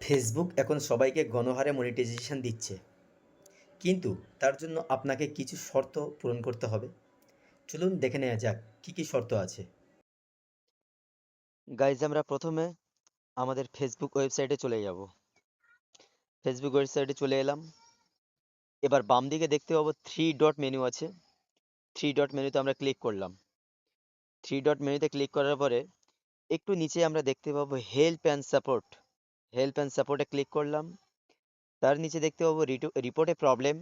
Facebook এখন সবাইকে গণহারে মনিটাইজেশন দিচ্ছে, কিন্তু তার জন্য আপনাকে কিছু শর্ত পূরণ করতে হবে। চলুন দেখে নেওয়া যাক কী কী শর্ত আছে। গাইজ আমরা প্রথমে আমাদের ফেসবুক ওয়েবসাইটে চলে যাব। ফেসবুক ওয়েবসাইটে চলে এলাম। এবার বাম দিকে দেখতে পাবো থ্রি ডট মেনু আছে। থ্রি ডট মেনুতে আমরা ক্লিক করলাম। থ্রি ডট মেনুতে ক্লিক করার পরে একটু নিচে আমরা দেখতে পাবো help and support. Help and সাপোর্টে ক্লিক করলাম। তার নিচে দেখতে পাবো রিপোর্টে প্রবলেম।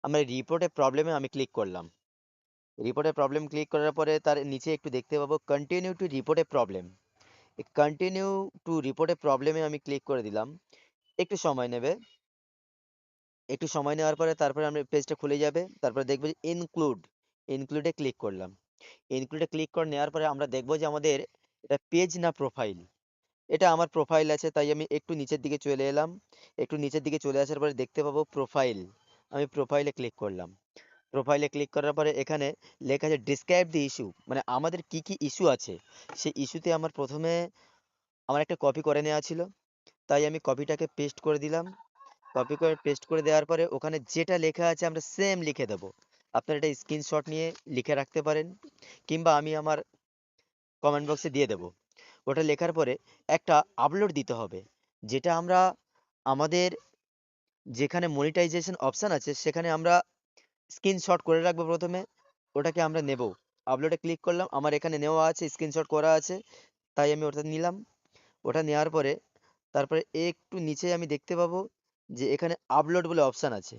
আমরা রিপোর্টে প্রবলেমে আমি ক্লিক করলাম। রিপোর্টে প্রবলেম ক্লিক করার পরে তার নিচে একটু দেখতে পাবো কন্টিনিউ টু রিপোর্টে প্রবলেম। কন্টিনিউ টু রিপোর্টে প্রবলেমে আমি ক্লিক করে দিলাম। একটু সময় নেবে। একটু সময় নেওয়ার পরে তারপরে আমরা পেজটা খুলে যাবে। তারপরে দেখবো যে ইনক্লুডে ক্লিক করলাম। ইনক্লুডে ক্লিক করে নেওয়ার পরে আমরা দেখবো যে আমাদের এটা পেজ না প্রোফাইল। এটা আমার প্রোফাইল আছে, তাই আমি একটু নিচের দিকে চলে এলাম। একটু নিচের দিকে চলে আসার পরে দেখতে পাবো প্রোফাইল। আমি প্রোফাইলে ক্লিক করলাম। প্রোফাইলে ক্লিক করার পরে এখানে লেখা আছে ডিসক্রাইব দি ইস্যু, মানে আমাদের কি কি ইস্যু আছে। সেই ইস্যুতে আমার প্রথমে আমার একটা কপি করে নেওয়া ছিল, তাই আমি কপিটাকে পেস্ট করে দিলাম। কপি করে পেস্ট করে দেওয়ার পরে ওখানে যেটা লেখা আছে আমরা সেম লিখে দেবো। আপনারা এটা স্ক্রিনশট নিয়ে লিখে রাখতে পারেন, কিংবা আমি আমার কমেন্ট বক্সে দিয়ে দেবো। ওটা লেখার পরে একটা আপলোড দিতে হবে, যেটা আমরা আমাদের যেখানে মনিটাইজেশন অপশান আছে সেখানে আমরা স্ক্রিনশট করে রাখবো প্রথমে। ওটাকে আমরা নেব। আপলোডে ক্লিক করলাম, আমার এখানে নেওয়া আছে, স্ক্রিনশট করা আছে, তাই আমি ওটা নিলাম। ওটা নেওয়ার পরে তারপরে একটু নিচে আমি দেখতে পাবো যে এখানে আপলোড বলে অপশান আছে।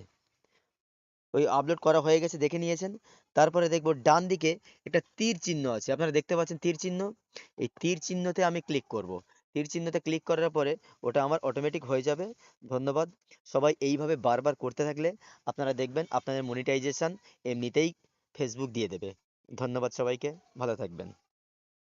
ওই আপলোড করা হয়ে গেছে, দেখে নিয়েছেন। তারপরে দেখবো ডান দিকে একটা তীর চিহ্ন আছে, আপনারা দেখতে পাচ্ছেন তীর চিহ্ন। এই তীর চিহ্নতে আমি ক্লিক করব। তীর চিহ্নতে ক্লিক করার পরে ওটা আমার অটোমেটিক হয়ে যাবে। ধন্যবাদ। সবাই এইভাবে বারবার করতে থাকলে আপনারা দেখবেন আপনাদের মনিটাইজেশন এমনিতেই ফেসবুক দিয়ে দেবে। ধন্যবাদ সবাইকে, ভালো থাকবেন।